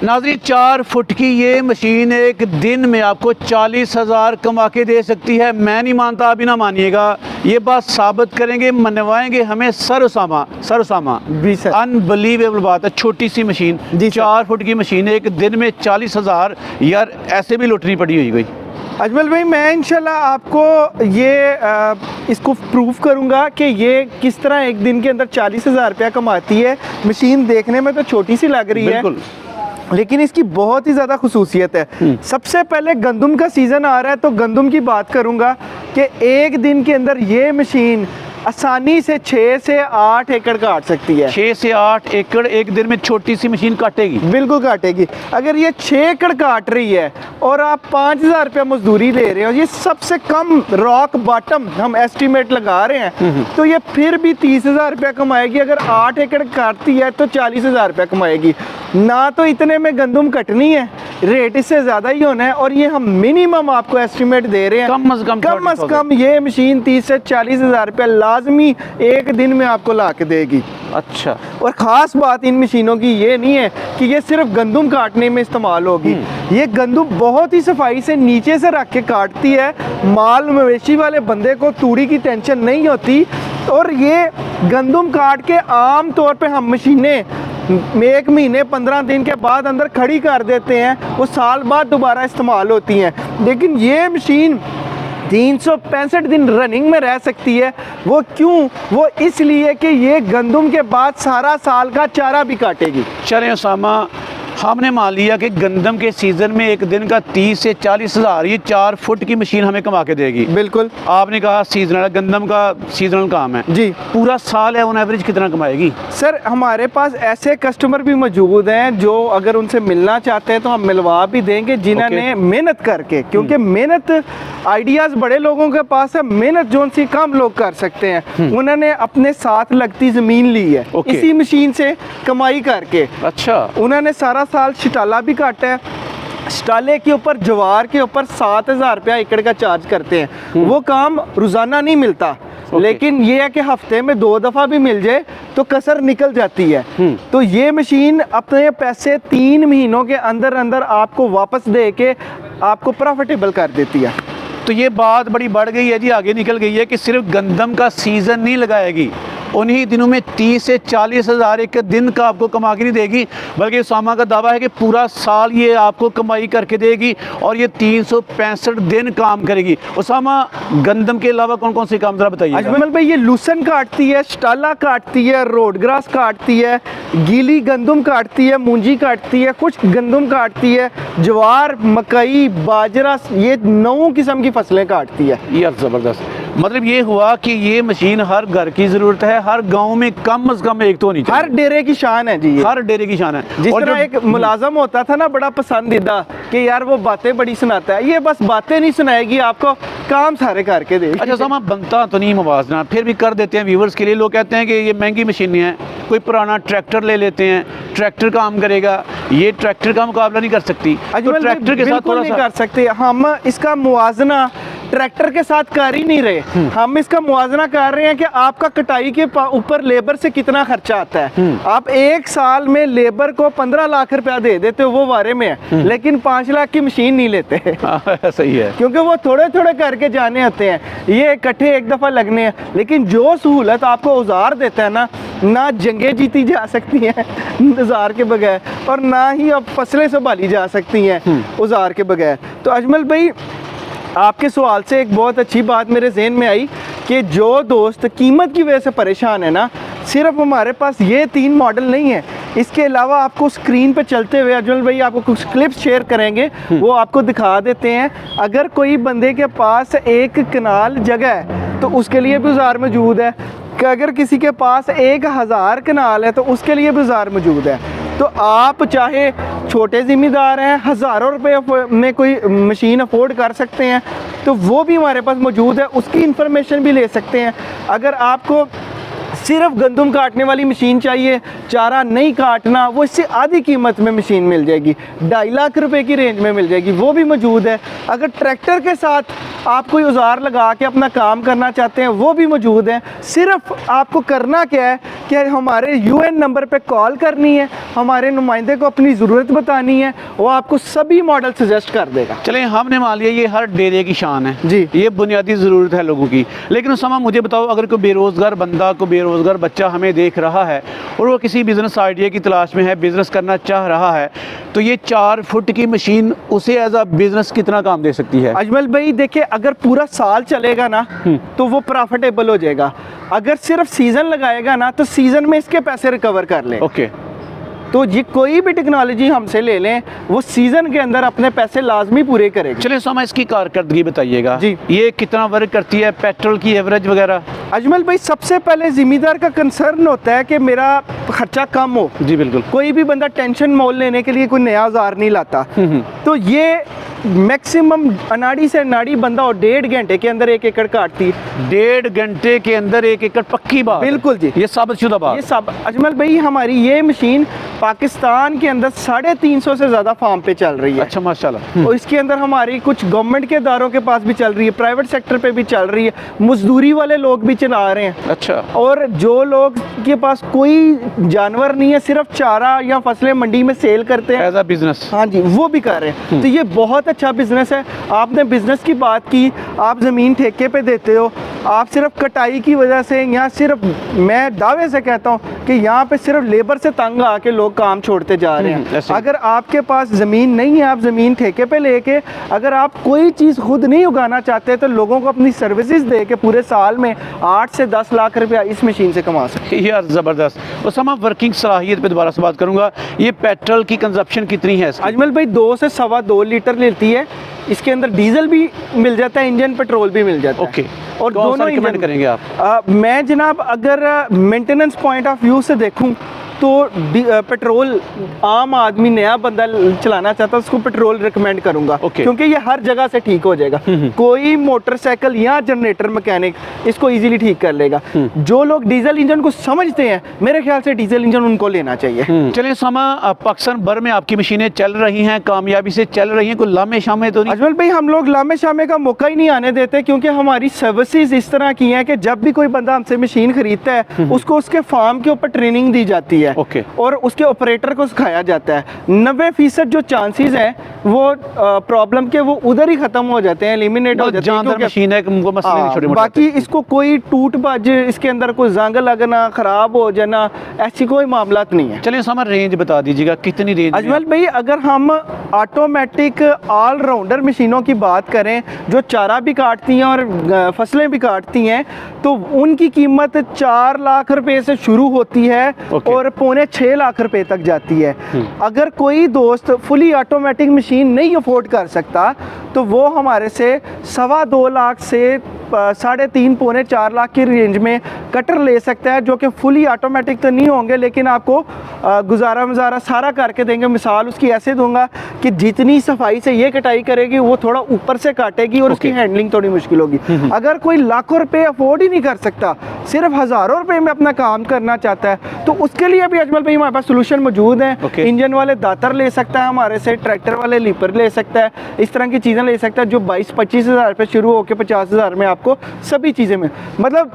नाज़रीन 4 फुट की ये मशीन एक दिन में आपको 40,000 कमा के दे सकती है। मैं नहीं मानता, आप भी ना मानिएगा, ये बात साबित करेंगे, मनवाएंगे हमें सर उसामा जी सर। अनबिलीवेबल बात है। छोटी सी मशीन, 4 फुट की मशीन एक दिन में 40,000, यार ऐसे भी लुटनी पड़ी हुई कोई। अजमल भाई, मैं इंशाल्लाह आपको ये इसको प्रूफ करूंगा कि ये किस तरह एक दिन के अंदर 40,000 रुपया कमाती है। मशीन देखने में तो छोटी सी लग रही है, लेकिन इसकी बहुत ही ज़्यादा खुसूसियत है। सबसे पहले गंदम का सीज़न आ रहा है, तो गंदम की बात करूंगा कि एक दिन के अंदर ये मशीन आसानी से 6 से 8 एकड़ काट सकती है। 6 से 8 एकड़ एक दिन में छोटी सी मशीन काटेगी? बिल्कुल काटेगी। अगर ये 6 एकड़ काट रही है और आप 5,000 रुपया मजदूरी ले रहे हो, ये सबसे कम रॉक बॉटम हम एस्टिमेट लगा रहे हैं, तो ये फिर भी 30,000 रुपया कमाएगी। अगर 8 एकड़ काटती है तो 40,000 रुपया कमाएगी। ना तो इतने में गंदम कटनी है, रेट इससे ज़्यादा ही होना है, और ये हम मिनिमम आपको एस्टिमेट दे रहे हैं। कम से कम ये मशीन 30 से 40,000 रुपया लाजमी एक दिन में आपको ला के देगी। अच्छा। और ख़ास बात इन मशीनों की ये नहीं है कि ये सिर्फ गंदम काटने में इस्तेमाल होगी। ये गंदम बहुत ही सफाई से नीचे से रख के काटती है। माल मवेशी वाले बंदे को तूड़ी की टेंशन नहीं होती। और ये गंदम काट के आम तौर पे हम मशीनें 1 महीने 15 दिन के बाद अंदर खड़ी कर देते हैं, वो साल बाद दोबारा इस्तेमाल होती हैं। लेकिन ये मशीन 365 दिन रनिंग में रह सकती है। वो क्यों? वो इसलिए कि ये गंदम के बाद सारा साल का चारा भी काटेगी। चलें उसामा, हमने मान लिया कि गंदम के सीज़न में एक दिन का 30 से 40,000 ये 4 फुट की मशीन हमें कमा के देगी। बिल्कुल। आपने कहा सीजनल, गंदम का सीजनल काम है जी। पूरा साल है, ऑन एवरेज कितना कमाएगी? सर, हमारे पास ऐसे कस्टमर भी मौजूद हैं जो अगर उनसे मिलना चाहते हैं तो हम मिलवा भी देंगे, जिन्होंने मेहनत करके, क्योंकि मेहनत आइडियाज़ बड़े लोगों के पास है, मेहनत जो उनसी कम लोग कर सकते हैं, उन्होंने अपने साथ लगती ज़मीन ली है इसी मशीन से कमाई करके। अच्छा। उन्होंने सारा साल शटाला भी काटा है। शटाले के ऊपर, जवार के ऊपर 7,000 रुपया एकड़ का चार्ज करते हैं। वो काम रोज़ाना नहीं मिलता, लेकिन ये है कि हफ्ते में 2 दफ़ा भी मिल जाए तो कसर निकल जाती है। तो ये मशीन अपने पैसे 3 महीनों के अंदर अंदर आपको वापस दे के आपको प्रॉफिटेबल कर देती है। तो ये बात बड़ी बढ़ गई है जी, आगे निकल गई है कि सिर्फ गंदम का सीज़न नहीं लगाएगी, उन्हीं दिनों में 30 से 40,000 एक दिन का आपको कमा के नहीं देगी, बल्कि उसामा का दावा है कि पूरा साल ये आपको कमाई करके देगी और ये 365 दिन काम करेगी। उसामा, गंदम के अलावा कौन कौन से काम ज़रा बताइए। अजमल भाई, ये लूसन काटती है, शटाला काटती है, रोड ग्रास काटती है, गीली गंदम काटती है, मूंजी काटती है, कुछ गंदम काटती है, ज्वार, मकई, बाजरा, ये 9 किस्म की फसलें काटती है। यार ज़बरदस्त। मतलब ये हुआ कि ये मशीन हर घर की ज़रूरत है, हर गांव में कम से कम एक तो होनी चाहिए। हर डेरे की शान है जी, हर डेरे की शान है। जिस तरह एक मुलाजम होता था ना बड़ा पसंदीदा कि यार वो बातें बड़ी सुनाता है, ये बस बातें नहीं सुनाएगी, आपको काम सारे करके देगी। अच्छा सामा, बनता तो नहीं मवाजना, फिर भी कर देते हैं व्यूवर्स के लिए। लोग कहते हैं कि ये महंगी मशीनें हैं, कोई पुराना ट्रैक्टर ले लेते हैं, ट्रैक्टर काम करेगा, ये ट्रैक्टर का मुकाबला नहीं कर सकती। तो ट्रैक्टर के साथ थोड़ा नहीं कर सकते हम, इसका मुवाजना ट्रैक्टर के साथ कर ही नहीं रहे। हम इसका मुवाजना कर रहे हैं कि आपका कटाई के ऊपर लेबर से कितना खर्चा आता है। आप 1 साल में लेबर को 15 लाख रुपया दे देते हो, वो वारे में है, लेकिन 5 लाख की मशीन नहीं लेते। सही है, क्योंकि वो थोड़े थोड़े करके जाने होते हैं, ये इकट्ठे एक दफ़ा लगने हैं। लेकिन जो सहूलत आपको औजार देता है ना जंगें जीती जा सकती हैं औजार के बगैर, और ना ही अब फसलें संभाली जा सकती हैं औजार के बगैर। तो अजमल भाई, आपके सवाल से एक बहुत अच्छी बात मेरे जहन में आई कि जो दोस्त कीमत की वजह से परेशान है ना, सिर्फ हमारे पास ये 3 मॉडल नहीं है, इसके अलावा आपको स्क्रीन पे चलते हुए अजमल भाई आपको कुछ क्लिप्स शेयर करेंगे, वो आपको दिखा देते हैं। अगर कोई बंदे के पास 1 कनाल जगह है तो उसके लिए भी औजार मौजूद है, कि अगर किसी के पास 1000 कनाल है तो उसके लिए भी औजार मौजूद है। तो आप चाहे छोटे ज़िम्मेदार हैं, हज़ारों रुपए में कोई मशीन अफोर्ड कर सकते हैं, तो वो भी हमारे पास मौजूद है, उसकी इंफॉर्मेशन भी ले सकते हैं। अगर आपको सिर्फ गंदम काटने वाली मशीन चाहिए, चारा नहीं काटना, वो इससे आधी कीमत में मशीन मिल जाएगी, 2.5 लाख रुपए की रेंज में मिल जाएगी, वो भी मौजूद है। अगर ट्रैक्टर के साथ आप कोई औजार लगा के अपना काम करना चाहते हैं वो भी मौजूद है। सिर्फ आपको करना क्या है कि हमारे UN नंबर पे कॉल करनी है, हमारे नुमाइंदे को अपनी ज़रूरत बतानी है, वो आपको सभी मॉडल सजेस्ट कर देगा। चलें, हमने मान लिया ये हर डेरे की शान है जी, ये बुनियादी ज़रूरत है लोगों की। लेकिन उसामा मुझे बताओ, अगर कोई बेरोज़गार बंदा, कोई बेरोज़गार बच्चा हमें देख रहा है और वो किसी बिज़नेस आइडिया की तलाश में है, बिज़नेस करना चाह रहा है, तो ये 4 फुट की मशीन उसे एज अ बिज़नेस कितना काम दे सकती है? अजमल भाई देखिए, अगर पूरा साल चलेगा ना तो वो प्रॉफिटेबल हो जाएगा। अगर सिर्फ सीज़न लगाएगा ना तो सीज़न में इसके पैसे रिकवर कर ले। ओके, तो ये कोई भी टेक्नोलॉजी हमसे ले लें वो सीज़न के अंदर अपने पैसे लाजमी पूरे करेगा। चलिए उसामा, इसकी कारकर्दगी बताइएगा जी। ये कितना वर्क करती है, पेट्रोल की एवरेज वगैरह? अजमल भाई सबसे पहले ज़िम्मेदार का कंसर्न होता है कि मेरा खर्चा कम हो। जी बिल्कुल। कोई भी बंदा टेंशन मोल लेने के लिए कोई नया औजार नहीं लाता। तो ये मैक्सिमम अनाड़ी से अनाड़ी बंदा और 1.5 घंटे के अंदर 1 एकड़ काटती है। 1.5 घंटे के अंदर 1 एकड़, पक्की बात? बिल्कुल जी, ये साबितशुदा बात? ये सब अजमल भाई हमारी ये मशीन पाकिस्तान के अंदर 350 से ज़्यादा फार्म पे चल रही है। अच्छा, माशाल्लाह। और इसके अंदर हमारी कुछ गवर्नमेंट के इदारों के पास भी चल रही है, प्राइवेट सेक्टर पे भी चल रही है, मजदूरी वाले लोग भी चला रहे हैं। अच्छा। और जो लोग के पास कोई जानवर नहीं है, सिर्फ चारा या फसलें मंडी में सेल करते हैं एज अ बिजनेस, हाँ जी, वो भी कर रहे हैं। तो ये बहुत अच्छा बिजनेस है। आपने बिजनेस की बात की, आप ज़मीन ठेके पे देते हो, आप सिर्फ कटाई की वजह से यहाँ सिर्फ मैं दावे से कहता हूँ कि यहाँ पे सिर्फ लेबर से तंग आके लोग काम छोड़ते जा रहे हैं। अगर आपके पास ज़मीन नहीं है, आप ज़मीन ठेके पे लेके अगर आप कोई चीज़ खुद नहीं उगाना चाहते तो लोगों को अपनी सर्विसेज दे के पूरे साल में 8 से 10 लाख रुपया इस मशीन से कमा सकते हैं। यार ज़बरदस्त। उसामा, वर्किंग सलाहियत पे दोबारा से बात करूँगा, ये पेट्रोल की कंजप्शन कितनी है इसकी? अजमल भाई 2 से 2.25 लीटर लेती है। इसके अंदर डीजल भी मिल जाता है, इंजन पेट्रोल भी मिल जाता है। ओके। और कौन सा दोनों रिकमेंड इंजन करेंगे आप? मैं जनाब अगर मेंटेनेंस पॉइंट ऑफ व्यू से देखूं तो पेट्रोल आम आदमी नया बंदा चलाना चाहता है उसको पेट्रोल रिकमेंड करूंगा। क्योंकि ये हर जगह से ठीक हो जाएगा। कोई मोटरसाइकिल या जनरेटर मैकेनिक इसको इजीली ठीक कर लेगा। जो लोग डीजल इंजन को समझते हैं मेरे ख्याल से डीजल इंजन उनको लेना चाहिए। चलिए सामा, पाकिस्तान भर में आपकी मशीनें चल रही हैं, कामयाबी से चल रही हैं, कोई लामे शामे तो नहीं? अजमल भाई हम लोग लामे शामे का मौका ही नहीं आने देते, क्योंकि हमारी सर्विसेज इस तरह की हैं कि जब भी कोई बंदा हमसे मशीन खरीदता है उसको उसके फार्म के ऊपर ट्रेनिंग दी जाती है। और उसके ऑपरेटर को सिखाया जाता है। 90% जो चांसेस हैं वो प्रॉब्लम के वो उधर ही खत्म हो जाते हैं, एलिमिनेट हो जाते हैं। मशीन है, मसले नहीं छोटे मोटे। बाकी इसको कोई टूट भज, इसके अंदर कोई जंग लगना, खराब हो जाना, ऐसी कोई मामला नहीं है। चलिए सामा, रेंज बता दीजिएगा कितनी रेंज? अजमल भाई अगर हम ऑटोमेटिक ऑलराउंडर मशीनों की बात करें जो चारा भी काटती हैं और फसलें भी काटती हैं तो उनकी कीमत 4 लाख रुपए से शुरू होती है और 5.25 लाख रुपए तक जाती है। अगर कोई दोस्त फुली ऑटोमेटिक मशीन नहीं अफोर्ड कर सकता तो वो हमारे से 2.25 लाख से 3.5 पौने 4 लाख की रेंज में कटर ले सकता है, जो कि फुली ऑटोमेटिक तो नहीं होंगे लेकिन आपको गुजारा मजारा सारा करके देंगे। मिसाल उसकी ऐसे दूंगा कि जितनी सफाई से ये कटाई करेगी वो थोड़ा ऊपर से काटेगी और उसकी हैंडलिंग थोड़ी मुश्किल होगी। अगर कोई लाखों रुपए अफोर्ड ही नहीं कर सकता, सिर्फ हज़ारों रुपए में अपना काम करना चाहता है तो उसके लिए भी अजमल भाई हमारे पास सोल्यूशन मौजूद हैं। इंजन वाले दातर ले सकता है हमारे से, ट्रैक्टर वाले लीपर ले सकता है, इस तरह की चीज़ें ले सकता है जो 22-25 हज़ार रुपये शुरू होकर 50 हज़ार में आपको सभी चीज़ें में मतलब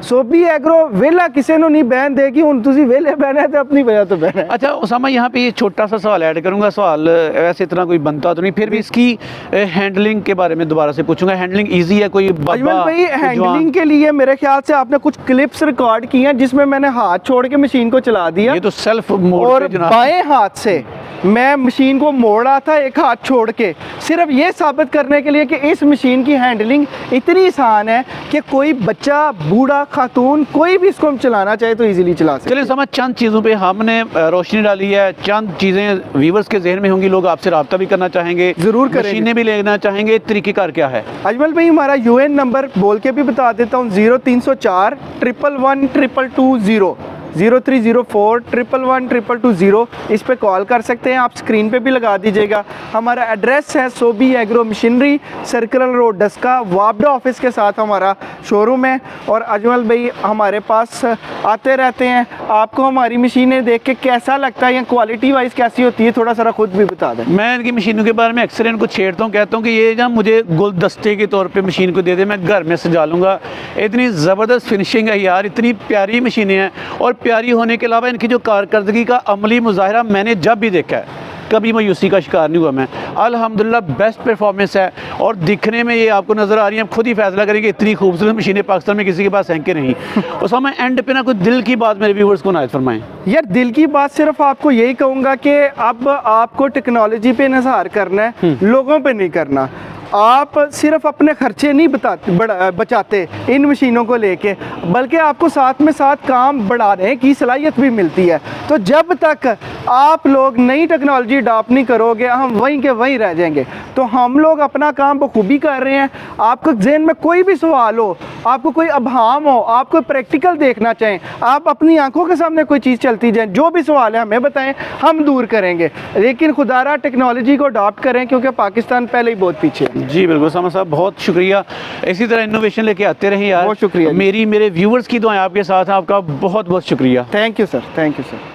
सोबी एग्रो वेला किसी ने नहीं बहन देगी हूँ तुझी वेले बहना है तो अपनी वजह तो बहना है। अच्छा उसामा, यहाँ पे ये छोटा सा सवाल ऐड करूँगा, सवाल वैसे इतना कोई बनता तो नहीं, फिर भी इसकी हैंडलिंग के बारे में दोबारा से पूछूंगा। हैंडलिंग इजी है कोई? अजमल भाई हैंडलिंग के लिए मेरे ख्याल से आपने कुछ क्लिप्स रिकॉर्ड की हैं जिसमें मैंने हाथ छोड़ के मशीन को चला दिया। ये तो सेल्फ मोड और बाएं हाथ से मैं मशीन को मोड़ रहा था एक हाथ छोड़ के, सिर्फ ये साबित करने के लिए कि इस मशीन की हैंडलिंग इतनी आसान है कि कोई बच्चा, बूढ़ा, खातून कोई भी इसको हम चलाना चाहे तो इजीली चला सकते। चलिए समझ, चंद चीज़ों पे हमने रोशनी डाली है, चंद चीज़ें व्यूवर्स के जहन में होंगी, लोग आपसे रब्ता भी करना चाहेंगे, जरूर करेंगे, मशीनें भी लेना चाहेंगे, तरीक़ेकार क्या है? अजमल भाई हमारा UN नंबर बोल के भी बता देता हूँ, 0304 111 22220 0304111220 इस पे कॉल कर सकते हैं। आप स्क्रीन पे भी लगा दीजिएगा। हमारा एड्रेस है Sobi agro machinery, circular road Daska, वापडा ऑफिस के साथ हमारा शोरूम है। और अजमल भाई हमारे पास आते रहते हैं। आपको हमारी मशीनें देख के कैसा लगता है या क्वालिटी वाइज कैसी होती है, थोड़ा सा खुद भी बता दें। मैं इनकी मशीनों के बारे में अक्सर इनको छेड़ता हूँ, कहता हूँ कि ये ना मुझे गुलदस्ते के तौर पे मशीन को दे दे, मैं घर में सजा लूँगा। इतनी ज़बरदस्त फिनिशिंग है यार, इतनी प्यारी मशीनें हैं। और प्यारी होने के अलावा इनकी जो कारकर्दगी का अमली मुजाहरा मैंने जब भी देखा है, कभी मायूसी का शिकार नहीं हुआ मैं। अल्हम्दुलिल्लाह बेस्ट परफॉर्मेंस है। और दिखने में ये आपको नज़र आ रही है, आप खुद ही फैसला करेंगे इतनी खूबसूरत मशीनें पाकिस्तान में किसी के पास हैं कि नहीं। उस समय एंड पे ना कोई दिल की बात मेरे व्यूवर्स को नायत फरमाएं। यार दिल की बात सिर्फ आपको यही कहूँगा कि अब आपको टेक्नोलॉजी पे निसार करना है, लोगों पे नहीं करना। आप सिर्फ अपने खर्चे नहीं बचाते इन मशीनों को लेके, बल्कि आपको साथ में साथ काम बढ़ाने की सलाहियत भी मिलती है। तो जब तक आप लोग नई टेक्नोलॉजी अडॉप्ट नहीं करोगे, हम वहीं के वहीं रह जाएंगे। तो हम लोग अपना काम बखूबी कर रहे हैं। आपको जहन में कोई भी सवाल हो, आपको कोई अभाम हो, आप कोई प्रैक्टिकल देखना चाहें, आप अपनी आंखों के सामने कोई चीज़ चलती जाए, जो भी सवाल है हमें बताएं, हम दूर करेंगे। लेकिन खुदारा टेक्नोलॉजी को अडॉप्ट करें, क्योंकि पाकिस्तान पहले ही बहुत पीछे है। जी बिल्कुल सामा साहब, बहुत शुक्रिया। इसी तरह इनोवेशन लेके आते रहें यार। बहुत शुक्रिया। मेरे व्यूवर्स की दुआएं आपके साथ हैं। आपका बहुत बहुत शुक्रिया। Thank you sir, thank you sir.